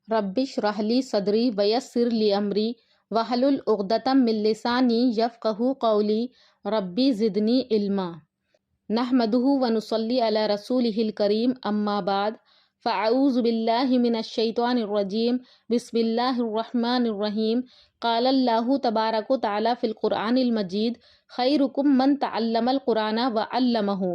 रब्बिश रहली सदरी वयस्सिर ली अमरी वहलुल उक़दतम मिन लिसानी यफ़क़हू क़ौली रब्बी ज़िदनी इल्मा। नहमदुहु व नुसल्ली अला रसूलिहिल करीम अम्मा बाद फ़अऊज़ु बिल्लाहि मिनश शैतानिर रजीम बिस्मिल्लाहिर रहमानिर रहीम। क़ालल्लाहु तबारक व तआला फ़िल क़ुरआनिल मजीद खैरुकुम मन तअल्लमल क़ुरान व अल्लमहु।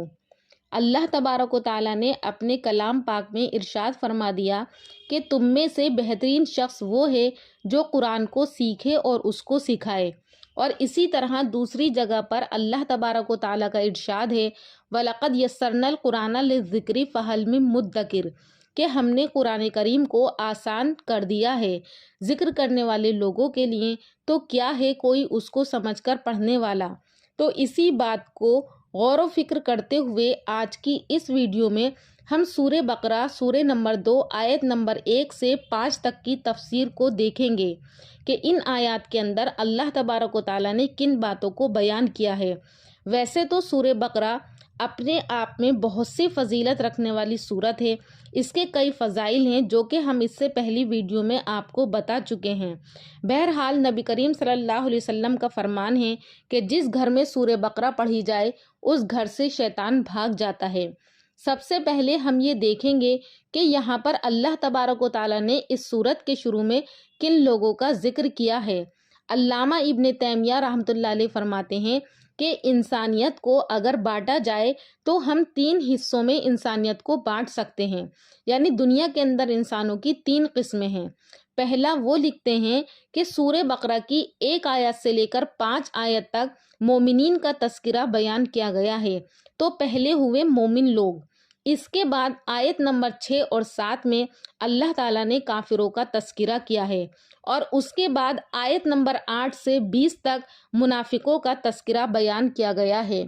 अल्लाह तबारक व तआला ने अपने कलाम पाक में इरशाद फरमा दिया कि तुम में से बेहतरीन शख्स वो है जो कुरान को सीखे और उसको सिखाए। और इसी तरह दूसरी जगह पर अल्लाह तबारक व तआला का इरशाद है वलक़द यस्सरनल कुरान लिज़्ज़िक्रि फ़हल मिन मुद्दकिर, कि हमने कुरान करीम को आसान कर दिया है जिक्र करने वाले लोगों के लिए, तो क्या है कोई उसको समझकर पढ़ने वाला। तो इसी बात को गौर व फिक्र करते हुए आज की इस वीडियो में हम सूरे बकरा सूरे नंबर 2 आयत नंबर 1 से 5 तक की तफसीर को देखेंगे कि इन आयत के अंदर अल्लाह तबारक व तआला ने किन बातों को बयान किया है। वैसे तो सूरे बकरा अपने आप में बहुत सी फजीलत रखने वाली सूरत है, इसके कई फ़ज़ाइल हैं जो कि हम इससे पहली वीडियो में आपको बता चुके हैं। बहरहाल नबी करीम सल्लल्लाहु अलैहि वसल्लम का फरमान है कि जिस घर में सूरे बकरा पढ़ी जाए उस घर से शैतान भाग जाता है। सबसे पहले हम ये देखेंगे कि यहाँ पर अल्लाह तबारक व तआला ने इस सूरत के शुरू में किन लोगों का जिक्र किया है। अल्लामा इब्न तैमिया रहमतुल्लाह अलैह फरमाते हैं कि इंसानियत को अगर बांटा जाए तो हम 3 हिस्सों में इंसानियत को बांट सकते हैं। यानी दुनिया के अंदर इंसानों की 3 किस्में हैं। पहला वो लिखते हैं कि सूरे बकरा की 1 आयत से लेकर 5 आयत तक मोमिनीन का तस्करा बयान किया गया है। तो पहले हुए मोमिन लोग। इसके बाद आयत नंबर 6 और 7 में अल्लाह ताला ने काफिरों का तस्करा किया है और उसके बाद आयत नंबर 8 से 20 तक मुनाफिकों का तस्करा बयान किया गया है।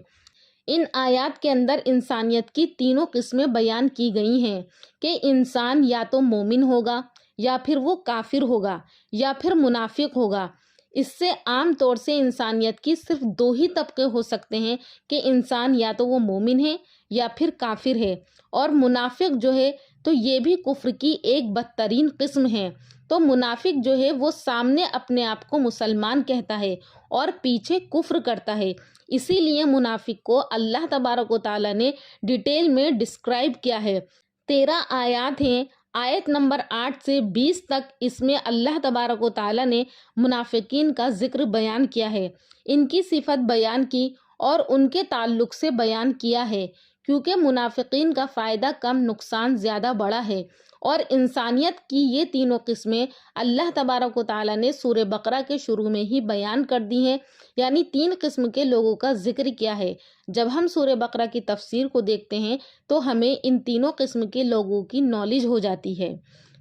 इन आयत के अंदर इंसानियत की 3 किस्में बयान की गई हैं कि इंसान या तो मोमिन होगा, या फिर वो काफिर होगा, या फिर मुनाफिक होगा। इससे आम तौर से इंसानियत की सिर्फ 2 ही तबके हो सकते हैं कि इंसान या तो वो मोमिन है या फिर काफिर है। और मुनाफिक जो है तो ये भी कुफ्र की एक बदतरीन किस्म है। तो मुनाफिक जो है वो सामने अपने आप को मुसलमान कहता है और पीछे कुफ्र करता है। इसीलिए मुनाफिक को अल्लाह तबारक व तआला ने डिटेल में डिस्क्राइब किया है। 13 आयत हैं, आयत नंबर 8 से 20 तक इसमें अल्लाह तबारक व तआला ने मुनाफिकीन का जिक्र बयान किया है, इनकी सिफत बयान की और उनके ताल्लुक से बयान किया है, क्योंकि मुनाफिकीन का फ़ायदा कम नुकसान ज़्यादा बड़ा है। और इंसानियत की ये 3 किस्में अल्लाह तबारक व तआला ने सूरे बकरा के शुरू में ही बयान कर दी हैं। यानी 3 किस्म के लोगों का जिक्र किया है। जब हम सूरे बकरा की तफसीर को देखते हैं तो हमें इन 3 किस्म के लोगों की नॉलेज हो जाती है।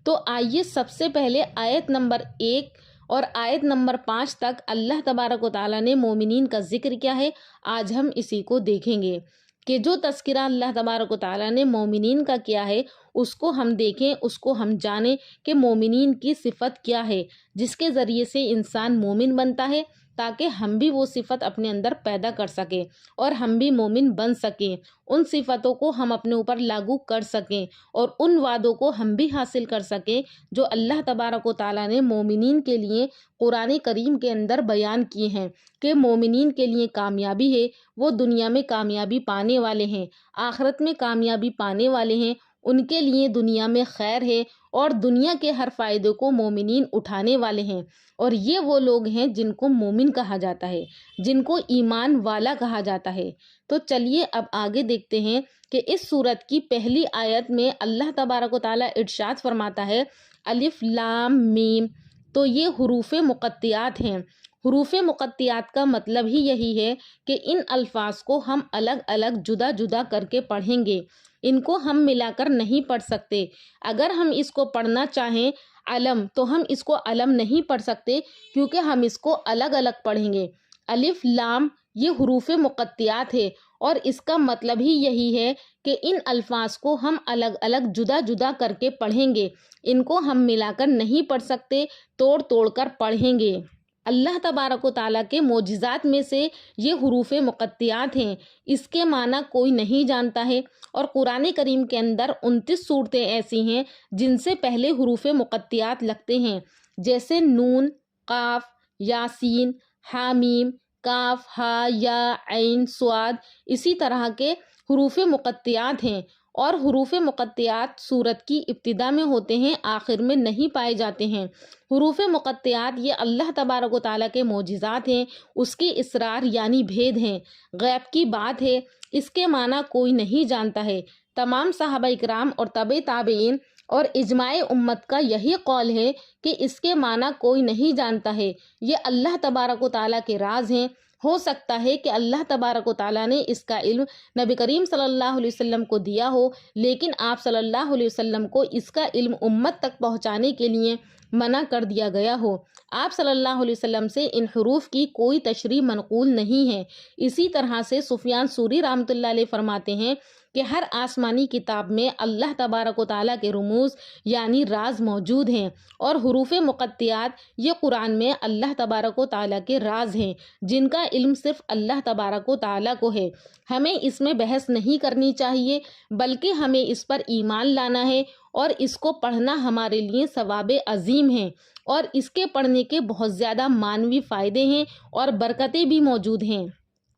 तो आइए सबसे पहले आयत नंबर 1 और आयत नंबर 5 तक अल्लाह तबारक व तआला ने मोमिनीन का जिक्र किया है, आज हम इसी को देखेंगे कि जो तस्करा अल्लाह तबारक व तआला ने मोमिनीन का किया है उसको हम देखें, उसको हम जानें कि मोमिनीन की सिफत क्या है, जिसके ज़रिए से इंसान मोमिन बनता है, ताकि हम भी वो सिफत अपने अंदर पैदा कर सकें और हम भी मोमिन बन सकें। उन सिफतों को हम अपने ऊपर लागू कर सकें और उन वादों को हम भी हासिल कर सकें जो अल्लाह तबारक व तआला ने मोमिनीन के लिए कुरान करीम के अंदर बयान किए हैं कि मोमिनीन के लिए कामयाबी है, वो दुनिया में कामयाबी पाने वाले हैं, आखिरत में कामयाबी पाने वाले हैं। उनके लिए दुनिया में खैर है और दुनिया के हर फ़ायदे को मोमिनीन उठाने वाले हैं। और ये वो लोग हैं जिनको मोमिन कहा जाता है, जिनको ईमान वाला कहा जाता है। तो चलिए अब आगे देखते हैं कि इस सूरत की पहली आयत में अल्लाह तबारक व तआला इरशाद फरमाता है अलिफ लाम मीम। तो ये हुरूफ़ मुक़त्तियात हैं। हुरूफ़ मुक़त्तियात का मतलब ही यही है कि इन अल्फाज को हम अलग अलग जुदा जुदा करके पढ़ेंगे, इनको हम मिलाकर नहीं पढ़ सकते। अगर हम इसको पढ़ना चाहें अलम तो हम इसको अलम नहीं पढ़ सकते, क्योंकि हम इसको अलग अलग पढ़ेंगे। अलिफ लाम ये हुरूफ़ मुक़त्तियात है और इसका मतलब ही यही है कि इन अल्फाज को हम अलग अलग जुदा जुदा करके पढ़ेंगे, इनको हम मिलाकर नहीं पढ़ सकते, तोड़ तोड़ कर पढ़ेंगे। اللہ تبارک و تعالیٰ کے معجزات میں سے یہ حروف مقطعات ہیں، اس کے معنی کوئی نہیں جانتا ہے۔ اور قرآن کریم کے اندر 29 صورتیں ایسی ہیں جن سے پہلے حروف مقطعات لگتے ہیں، جیسے نون، قاف، یاسین، حامیم، کاف، ہا، یا، عین، صاد، اسی طرح کے حروف مقطعات ہیں۔ اور حروف مقطعات سورت کی ابتدا میں ہوتے ہیں، آخر میں نہیں پائے جاتے ہیں۔ حروف مقطعات یہ اللہ تبارک و تعالیٰ کے معجزات ہیں، اس کی اسرار یعنی بھید ہیں، غیب کی بات ہے، اس کے معنی کوئی نہیں جانتا ہے۔ تمام صحابہ اکرام اور تبع تابعین اور اجماع امت کا یہی قول ہے کہ اس کے معنی کوئی نہیں جانتا ہے، یہ اللہ تبارک و تعالیٰ کے راز ہیں۔ ہو سکتا ہے کہ اللہ تبارک و تعالیٰ نے اس کا علم نبی کریم صلی اللہ علیہ وسلم کو دیا ہو، لیکن آپ صلی اللہ علیہ وسلم کو اس کا علم امت تک پہنچانے کے لیے منع کر دیا گیا ہو۔ آپ صلی اللہ علیہ وسلم سے ان حروف کی کوئی تشریح منقول نہیں ہے۔ اسی طرح سے سفیان ثوری رحمۃ اللہ علیہ فرماتے ہیں کہ ہر آسمانی کتاب میں اللہ تبارک و تعالیٰ کے رموز یعنی راز موجود ہیں، اور حروف مقطعات یہ قرآن میں اللہ تبارک و تعالیٰ کے راز ہیں جن کا علم صرف اللہ تبارک و تعالیٰ کو ہے۔ ہمیں اس میں بحث نہیں کرنی چاہیے، بلکہ ہمیں اس پر ایمان لانا ہے، اور اس کو پڑھنا ہمارے لیے ثواب عظیم ہے، اور اس کے پڑھنے کے بہت زیادہ معنوی فائدے ہیں اور برکتیں بھی موجود ہیں۔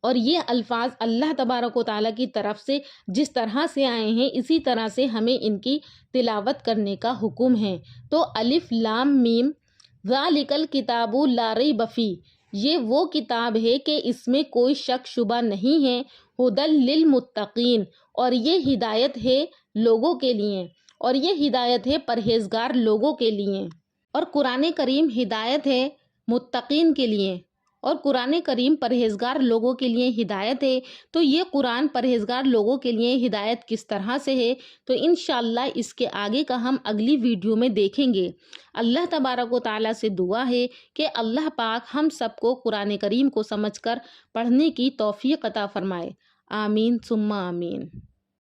اور یہ الفاظ اللہ تبارک و تعالیٰ کی طرف سے جس طرح سے آئے ہیں، اسی طرح سے ہمیں ان کی تلاوت کرنے کا حکم ہے۔ تو الف لام میم، ذالک الکتاب لا ریب فیہ، یہ وہ کتاب ہے کہ اس میں کوئی شک شبہ نہیں ہے، ھدی للمتقین، اور یہ ہدایت ہے لوگوں کے لیے، اور یہ ہدایت ہے پرہیزگار لوگوں کے لیے۔ اور قرآن کریم ہدایت ہے متقین کے لیے، اور قرآن کریم پرہیزگار لوگوں کے لیے ہدایت ہے۔ تو یہ قرآن پرہیزگار لوگوں کے لیے ہدایت کس طرح سے ہے، تو انشاءاللہ اس کے آگے کا ہم اگلی ویڈیو میں دیکھیں گے۔ اللہ تبارک و تعالیٰ سے دعا ہے کہ اللہ پاک ہم سب کو قرآن کریم کو سمجھ کر پڑھنے کی توفیق عطا فرمائے۔ آمین ثم آمین۔